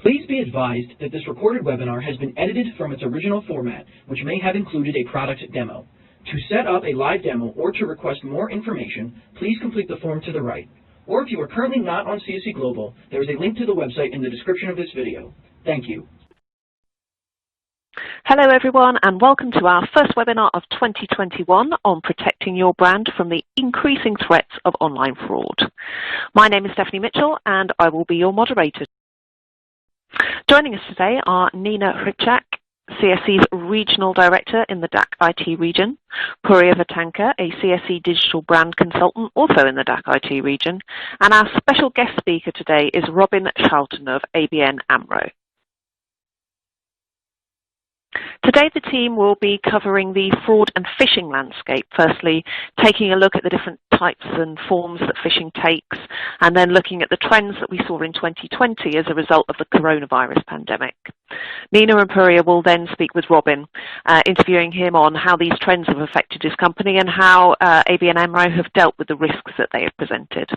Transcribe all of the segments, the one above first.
Please be advised that this recorded webinar has been edited from its original format, which may have included a product demo. To set up a live demo or to request more information, please complete the form to the right. Or if you are currently not on CSC Global, there is a link to the website in the description of this video. Thank you. Hello everyone, and welcome to our first webinar of 2021 on protecting your brand from the increasing threats of online fraud. My name is Stephanie Mitchell and I will be your moderator. Joining us today are Nina Hripchak, CSC's Regional Director in the DACH IT region, Puriya Vatanka, a CSC Digital Brand Consultant, also in the DACH IT region, and our special guest speaker today is Robin Schouten of ABN AMRO. Today the team will be covering the fraud and phishing landscape, firstly taking a look at the different types and forms that phishing takes, and then looking at the trends that we saw in 2020 as a result of the coronavirus pandemic. Nina and Puriya will then speak with Robin, interviewing him on how these trends have affected his company and how ABN AMRO have dealt with the risks that they have presented.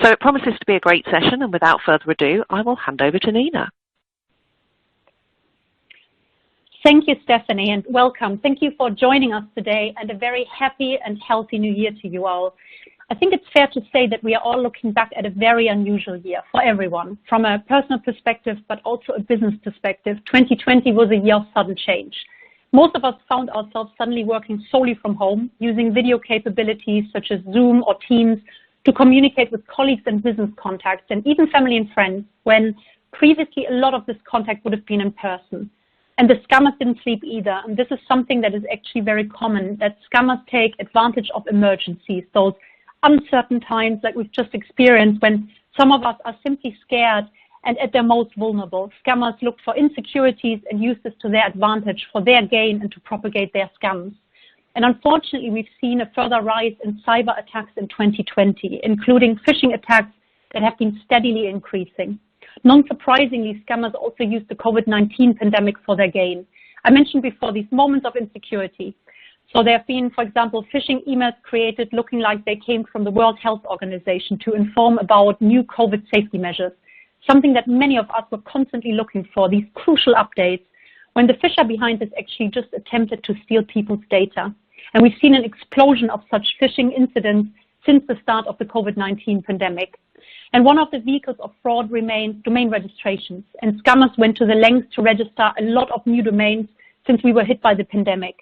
So it promises to be a great session, and without further ado, I will hand over to Nina. Thank you, Stephanie, and welcome. Thank you for joining us today, and a very happy and healthy new year to you all. I think it's fair to say that we are all looking back at a very unusual year for everyone, from a personal perspective, but also a business perspective. 2020 was a year of sudden change. Most of us found ourselves suddenly working solely from home, using video capabilities such as Zoom or Teams to communicate with colleagues and business contacts, and even family and friends, when previously a lot of this contact would have been in person. And the scammers didn't sleep either. And this is something that is actually very common, that scammers take advantage of emergencies, those uncertain times like we've just experienced when some of us are simply scared and at their most vulnerable. Scammers look for insecurities and use this to their advantage for their gain and to propagate their scams. And unfortunately, we've seen a further rise in cyber attacks in 2020, including phishing attacks that have been steadily increasing. Non-surprisingly, scammers also use the COVID-19 pandemic for their gain. I mentioned before these moments of insecurity. So there have been, for example, phishing emails created looking like they came from the World Health Organization to inform about new COVID safety measures, something that many of us were constantly looking for, these crucial updates, when the fisher behind this actually just attempted to steal people's data. And we've seen an explosion of such phishing incidents since the start of the COVID-19 pandemic. And one of the vehicles of fraud remains domain registrations. And scammers went to the lengths to register a lot of new domains since we were hit by the pandemic.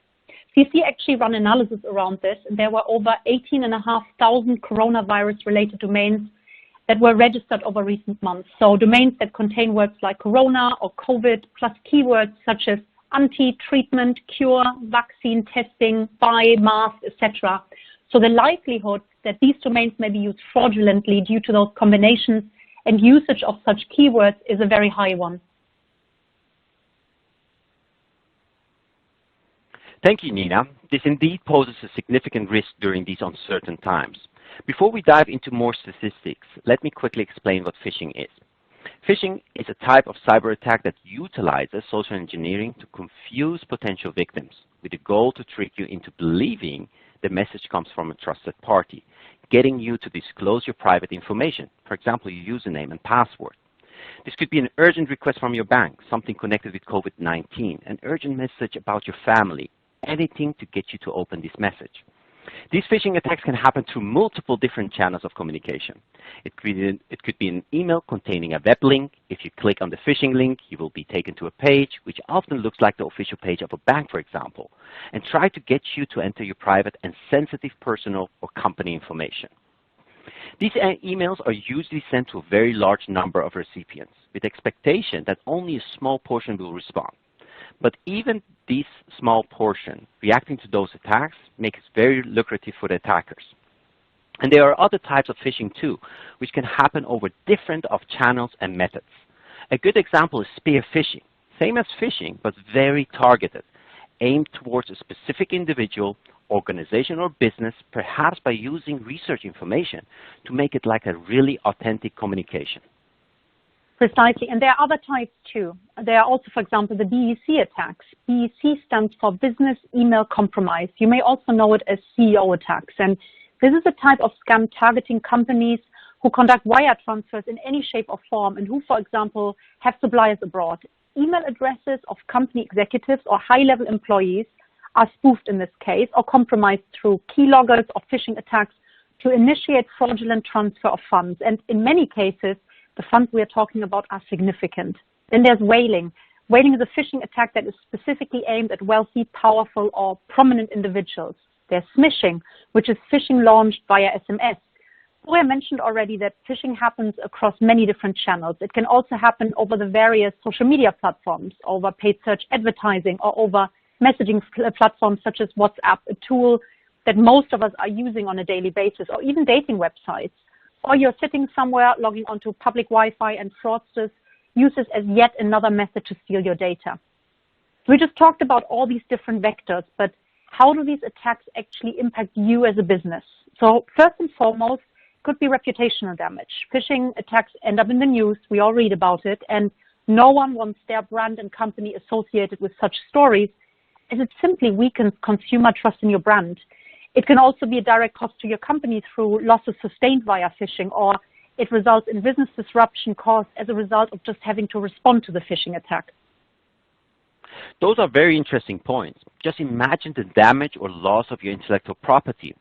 CSC actually ran analysis around this, and there were over 18,500 coronavirus-related domains that were registered over recent months. So domains that contain words like corona or COVID, plus keywords such as anti, treatment, cure, vaccine, testing, buy, mask, etc. So the likelihood that these domains may be used fraudulently due to those combinations and usage of such keywords is a very high one. Thank you, Nina. This indeed poses a significant risk during these uncertain times. Before we dive into more statistics, let me quickly explain what phishing is. Phishing is a type of cyber attack that utilizes social engineering to confuse potential victims with the goal to trick you into believing the message comes from a trusted party, getting you to disclose your private information, for example, your username and password. This could be an urgent request from your bank, something connected with COVID-19, an urgent message about your family, anything to get you to open this message. These phishing attacks can happen through multiple different channels of communication. It could be an email containing a web link. If you click on the phishing link, you will be taken to a page which often looks like the official page of a bank, for example, and try to get you to enter your private and sensitive personal or company information. These emails are usually sent to a very large number of recipients with the expectation that only a small portion will respond. But even this small portion reacting to those attacks makes it very lucrative for the attackers. And there are other types of phishing too, which can happen over different channels and methods. A good example is spear phishing, same as phishing, but very targeted, aimed towards a specific individual, organization, or business, perhaps by using research information to make it like a really authentic communication. Precisely, and there are other types too. There are also, for example, the BEC attacks. BEC stands for Business Email Compromise. You may also know it as CEO attacks. And this is a type of scam targeting companies who conduct wire transfers in any shape or form, and who, for example, have suppliers abroad. Email addresses of company executives or high-level employees are spoofed in this case or compromised through keyloggers or phishing attacks to initiate fraudulent transfer of funds. And in many cases, the funds we are talking about are significant. Then there's whaling. Whaling is a phishing attack that is specifically aimed at wealthy, powerful, or prominent individuals. There's smishing, which is phishing launched via SMS. I mentioned already that phishing happens across many different channels. It can also happen over the various social media platforms, over paid search advertising, or over messaging platforms such as WhatsApp, a tool that most of us are using on a daily basis, or even dating websites. Or you're sitting somewhere logging onto public Wi-Fi and fraudsters use this as yet another method to steal your data. We just talked about all these different vectors, but how do these attacks actually impact you as a business? So first and foremost, could be reputational damage. Phishing attacks end up in the news, we all read about it, and no one wants their brand and company associated with such stories, as it simply weakens consumer trust in your brand. It can also be a direct cost to your company through losses sustained via phishing, or it results in business disruption caused as a result of just having to respond to the phishing attack. Those are very interesting points. Just imagine the damage or loss of your intellectual property.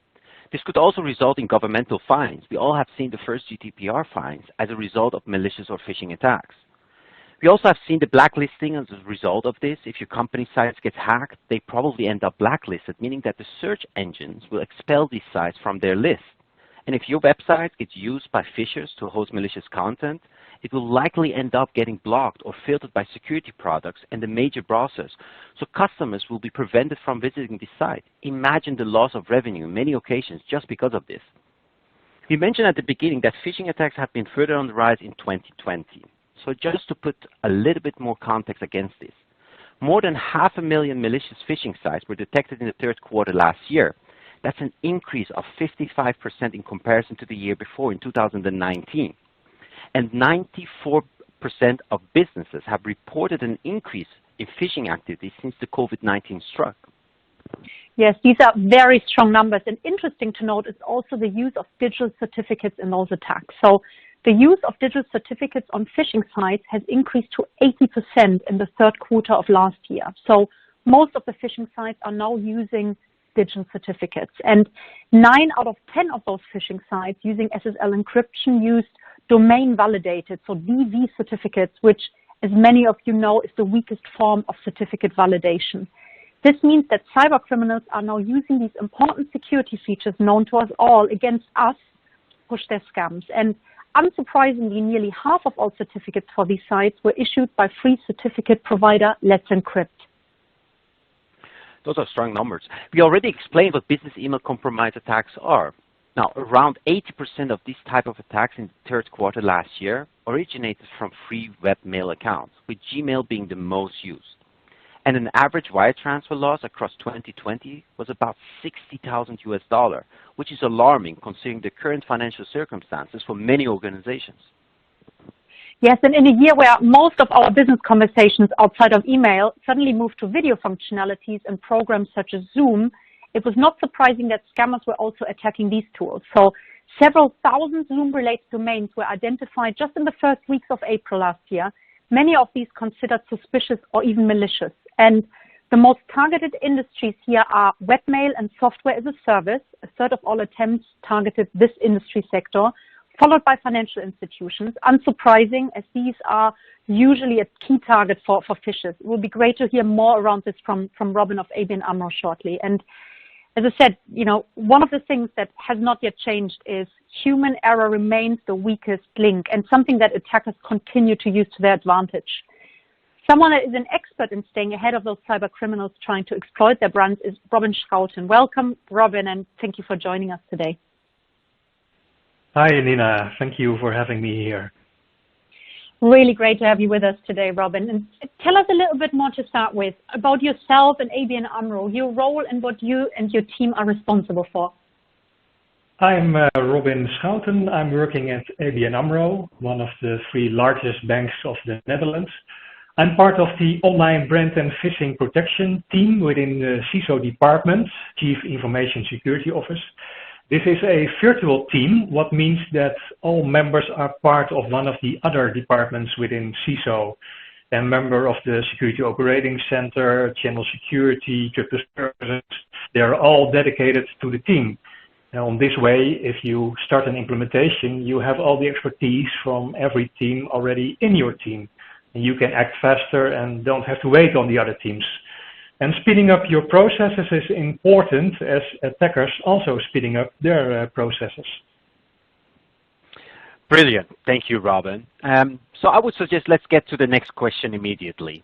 This could also result in governmental fines. We all have seen the first GDPR fines as a result of malicious or phishing attacks. We also have seen the blacklisting as a result of this. If your company sites get hacked, they probably end up blacklisted, meaning that the search engines will expel these sites from their list. And if your website gets used by phishers to host malicious content, it will likely end up getting blocked or filtered by security products and the major browsers. So customers will be prevented from visiting the site. Imagine the loss of revenue in many occasions just because of this. We mentioned at the beginning that phishing attacks have been further on the rise in 2020. So just to put a little bit more context against this, more than 500,000 malicious phishing sites were detected in the third quarter last year. That's an increase of 55% in comparison to the year before in 2019. And 94% of businesses have reported an increase in phishing activity since the COVID-19 struck. Yes, these are very strong numbers. And interesting to note is also the use of digital certificates in those attacks. So the use of digital certificates on phishing sites has increased to 80% in the third quarter of last year. So most of the phishing sites are now using digital certificates. And 9 out of 10 of those phishing sites using SSL encryption used domain validated, so DV certificates, which, as many of you know, is the weakest form of certificate validation. This means that cyber criminals are now using these important security features known to us all against us to push their scams. And unsurprisingly, nearly half of all certificates for these sites were issued by free certificate provider Let's Encrypt. Those are strong numbers. We already explained what business email compromise attacks are. Now, around 80% of these type of attacks in the third quarter last year originated from free web mail accounts, with Gmail being the most used. And an average wire transfer loss across 2020 was about $60,000, which is alarming considering the current financial circumstances for many organizations. Yes, and in a year where most of our business conversations outside of email suddenly moved to video functionalities and programs such as Zoom, it was not surprising that scammers were also attacking these tools. So several thousand Zoom-related domains were identified just in the first weeks of April last year, many of these considered suspicious or even malicious. And the most targeted industries here are webmail and software as a service. A third of all attempts targeted this industry sector, followed by financial institutions. Unsurprising, as these are usually a key target for phishers. It will be great to hear more around this from Robin of ABN AMRO shortly. And as I said, one of the things that has not yet changed is human error remains the weakest link and something that attackers continue to use to their advantage. Someone that is an expert in staying ahead of those cyber criminals trying to exploit their brands is Robin Schouten. Welcome, Robin, and thank you for joining us today. Hi, Nina. Thank you for having me here. Really great to have you with us today, Robin. And tell us a little bit more to start with about yourself and ABN AMRO, your role and what you and your team are responsible for. I'm Robin Schouten. I'm working at ABN AMRO, one of the 3 largest banks of the Netherlands. I'm part of the online brand and phishing protection team within the CISO department, Chief Information Security Office. This is a virtual team, what means that all members are part of one of the other departments within CISO. A member of the Security Operating Center, Channel Security, Crypto Services, they are all dedicated to the team. Now, on this way, if you start an implementation, you have all the expertise from every team already in your team. And you can act faster and don't have to wait on the other teams. And speeding up your processes is important as attackers also speeding up their processes. Brilliant. Thank you, Robin. So I would suggest let's get to the next question immediately.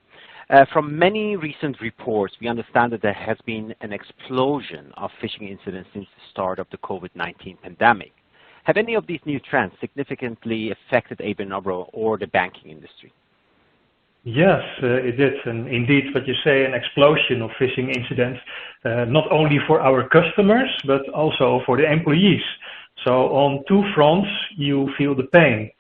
From many recent reports, we understand that there has been an explosion of phishing incidents since the start of the COVID-19 pandemic. Have any of these new trends significantly affected ABN AMRO or the banking industry? Yes, it did. And indeed, what you say, an explosion of phishing incidents, not only for our customers, but also for the employees. So on two fronts, you feel the pain.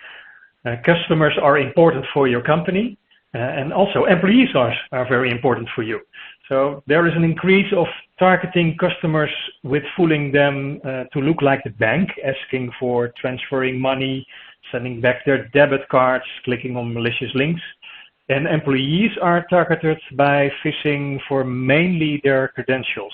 Customers are important for your company, and also employees are very important for you. So there is an increase of targeting customers with fooling them to look like the bank, asking for transferring money, sending back their debit cards, clicking on malicious links. And employees are targeted by phishing for mainly their credentials.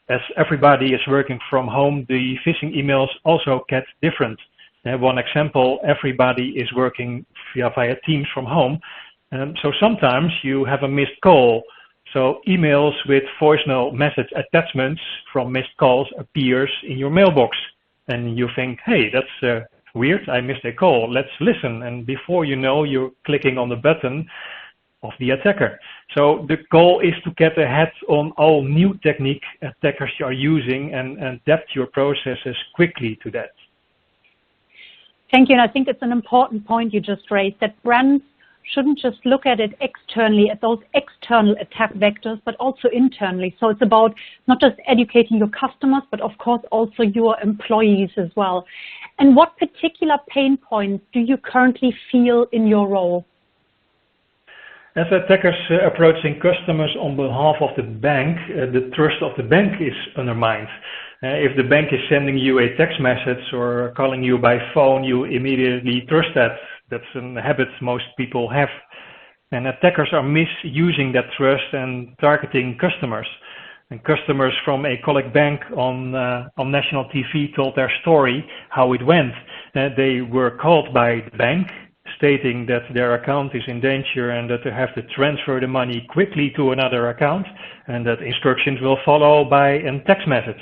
As everybody is working from home, the phishing emails also get different. One example, everybody is working via Teams from home. So sometimes you have a missed call. So emails with voicemail message attachments from missed calls appears in your mailbox. And you think, hey, that's weird, I missed a call, let's listen. And before you know, you're clicking on the button of the attacker. So the goal is to get ahead on all new technique attackers are using and adapt your processes quickly to that. Thank you. And I think it's an important point you just raised, that brands shouldn't just look at it externally, at those external attack vectors, but also internally. So it's about not just educating your customers, but of course also your employees as well. And what particular pain points do you currently feel in your role? As attackers approaching customers on behalf of the bank, the trust of the bank is undermined. If the bank is sending you a text message or calling you by phone, you immediately trust that. That's a habit most people have. And attackers are misusing that trust and targeting customers. And customers from a colleague bank on national TV told their story, how it went. They were called by the bank, stating that their account is in danger and that they have to transfer the money quickly to another account, and that instructions will follow by a text message.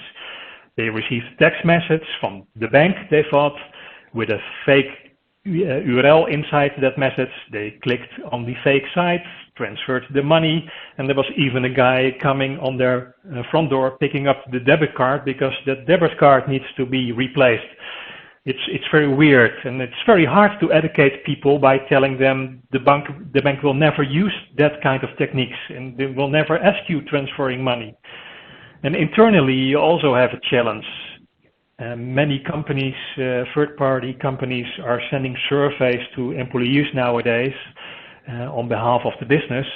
They received a text message from the bank, they thought, with a fake URL inside that message. They clicked on the fake site, transferred the money, and there was even a guy coming on their front door picking up the debit card because that debit card needs to be replaced. It's very weird, and it's very hard to educate people by telling them the bank will never use that kind of techniques and they will never ask you transferring money. And internally, you also have a challenge. Many companies, third-party companies, are sending surveys to employees nowadays on behalf of the business.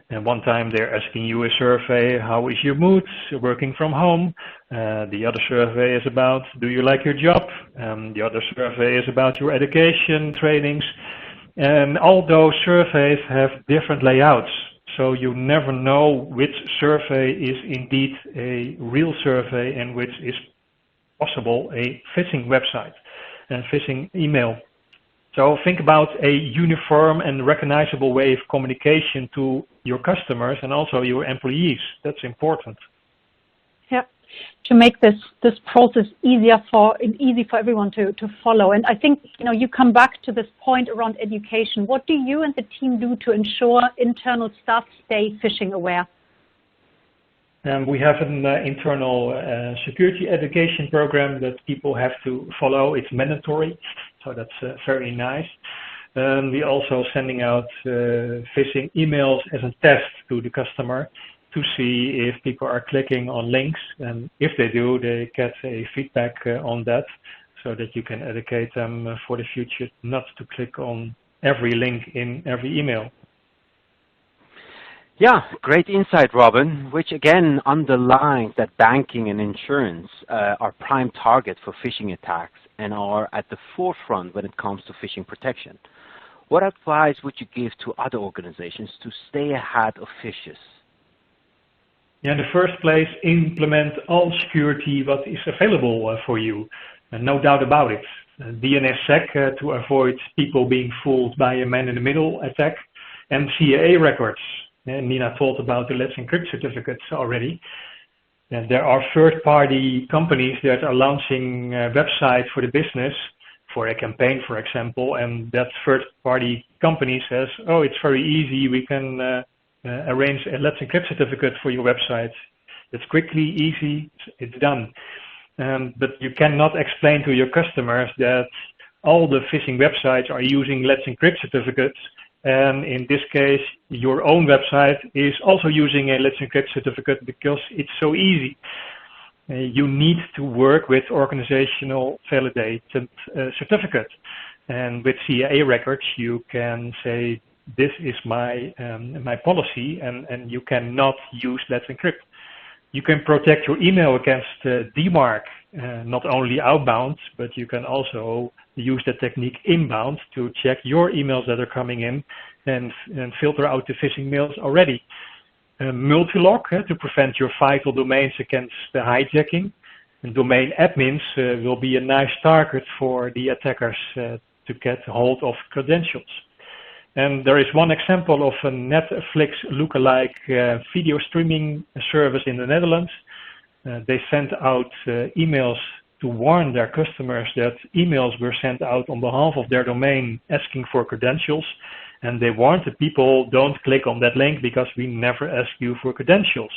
And one time they're asking you a survey, how is your mood, working from home? The other survey is about, do you like your job? The other survey is about your education, trainings. And all those surveys have different layouts. So you never know which survey is indeed a real survey and which is possible a phishing website and phishing email. So think about a uniform and recognizable way of communication to your customers and also your employees. That's important. Yeah, to make this process easy for everyone to follow. And I think you come back to this point around education. What do you and the team do to ensure internal staff stay phishing aware? We have an internal security education program that people have to follow. It's mandatory, so that's very nice. We also sending out phishing emails as a test to the customer to see if people are clicking on links, and if they do, they get a feedback on that, so that you can educate them for the future not to click on every link in every email. Yeah, great insight, Robin, which again underlines that banking and insurance are prime targets for phishing attacks and are at the forefront when it comes to phishing protection. What advice would you give to other organizations to stay ahead of phishes? Yeah, in the first place, implement all security what is available for you, no doubt about it. DNSSEC to avoid people being fooled by a man-in-the-middle attack, and CAA records. Nina told about the Let's Encrypt certificates already. And there are third-party companies that are launching websites for the business, for a campaign, for example, and that third-party company says, oh, it's very easy, we can arrange a Let's Encrypt certificate for your website. It's quickly, easy, it's done. But you cannot explain to your customers that all the phishing websites are using Let's Encrypt certificates, and in this case, your own website is also using a Let's Encrypt certificate because it's so easy. You need to work with organizational validated certificate. And with CAA records, you can say, this is my policy, and you cannot use Let's Encrypt. You can protect your email against DMARC, not only outbound, but you can also use the technique inbound to check your emails that are coming in and filter out the phishing mails already. Multilog to prevent your vital domains against the hijacking. And domain admins will be a nice target for the attackers to get hold of credentials. And there is one example of a Netflix lookalike video streaming service in the Netherlands. They sent out emails to warn their customers that emails were sent out on behalf of their domain asking for credentials. And they warned the people, don't click on that link because we never ask you for credentials.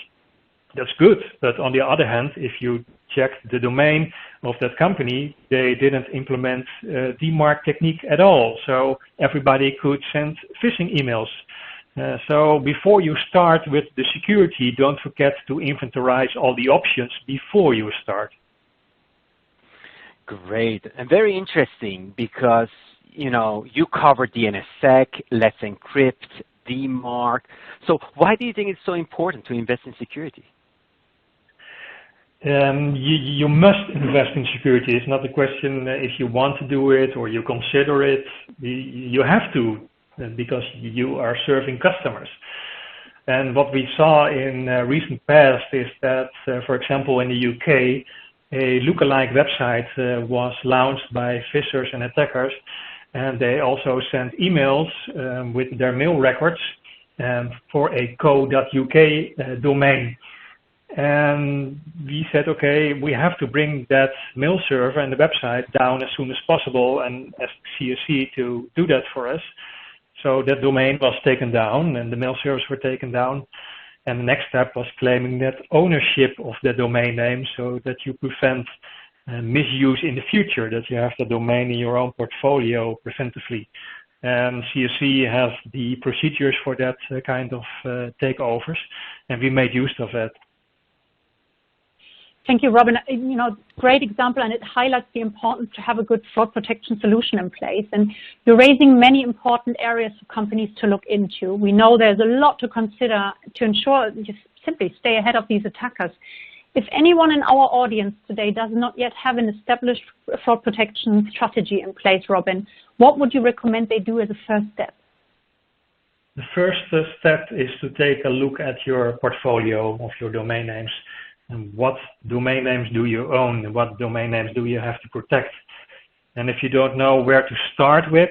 That's good, but on the other hand, if you check the domain of that company, they didn't implement DMARC technique at all, so everybody could send phishing emails. So before you start with the security, don't forget to inventorize all the options before you start. Great, and very interesting because you cover DNSSEC, Let's Encrypt, DMARC. So why do you think it's so important to invest in security? You must invest in security. It's not a question if you want to do it or you consider it. You have to because you are serving customers. And what we saw in recent past is that, for example, in the UK, a lookalike website was launched by phishers and attackers, and they also sent emails with their mail records for a co.uk domain. And we said, okay, we have to bring that mail server and the website down as soon as possible and ask CSC to do that for us. So that domain was taken down and the mail servers were taken down. And the next step was claiming that ownership of the domain name so that you prevent misuse in the future, that you have the domain in your own portfolio preventively. And CSC has the procedures for that kind of takeovers, and we made use of it. Thank you, Robin. Great example, and it highlights the importance to have a good fraud protection solution in place. And you're raising many important areas for companies to look into. We know there's a lot to consider to ensure you simply stay ahead of these attackers. If anyone in our audience today does not yet have an established fraud protection strategy in place, Robin, what would you recommend they do as a first step? The first step is to take a look at your portfolio of your domain names. And what domain names do you own? And what domain names do you have to protect? And if you don't know where to start with,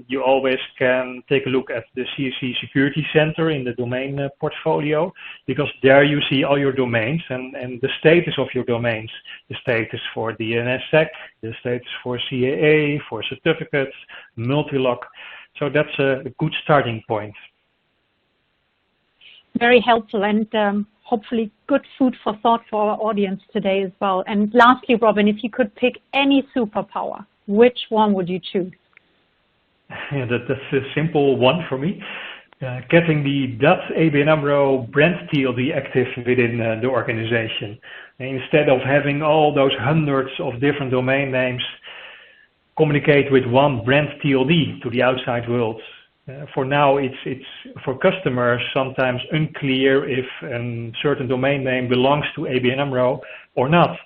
you always can take a look at the CSC Security Center in the domain portfolio, because there you see all your domains and the status of your domains, the status for DNSSEC, the status for CAA, for certificates, multilog. So that's a good starting point. Very helpful and hopefully good food for thought for our audience today as well. And lastly, Robin, if you could pick any superpower, which one would you choose? Yeah, that's a simple one for me. Getting the ABN AMRO brand TLD active within the organization. Instead of having all those hundreds of different domain names, communicate with one brand TLD to the outside world. For now, it's for customers sometimes unclear if a certain domain name belongs to ABN AMRO or not.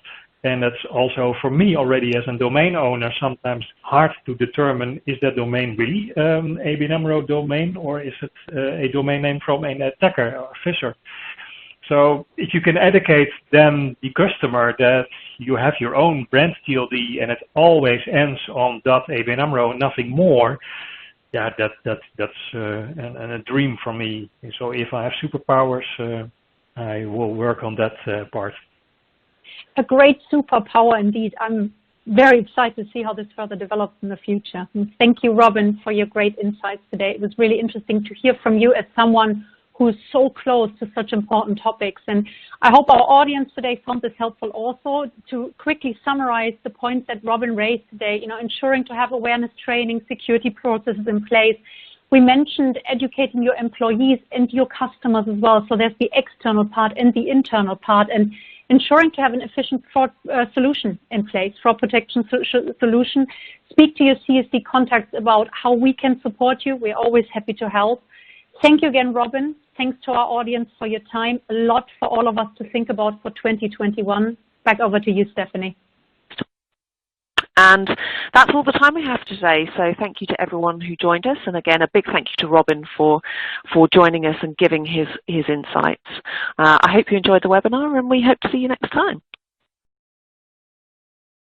And that's also for me already as a domain owner sometimes hard to determine, is that domain really ABN AMRO domain, or is it a domain name from an attacker or phisher? So if you can educate then the customer that you have your own brand TLD and it always ends on .ABN AMRO, nothing more, yeah, that's a dream for me. So if I have superpowers, I will work on that part. A great superpower indeed. I'm very excited to see how this further develops in the future. And thank you, Robin, for your great insights today. It was really interesting to hear from you as someone who is so close to such important topics. And I hope our audience today found this helpful also. To quickly summarize the points that Robin raised today, ensuring to have awareness training, security processes in place. We mentioned educating your employees and your customers as well. So there's the external part and the internal part, and ensuring to have an efficient fraud solution in place, fraud protection solution. Speak to your CSD contacts about how we can support you. We're always happy to help. Thank you again, Robin. Thanks to our audience for your time. A lot for all of us to think about for 2021. Back over to you, Stephanie. And that's all the time we have today. So thank you to everyone who joined us. And again, a big thank you to Robin for joining us and giving his insights. I hope you enjoyed the webinar, and we hope to see you next time.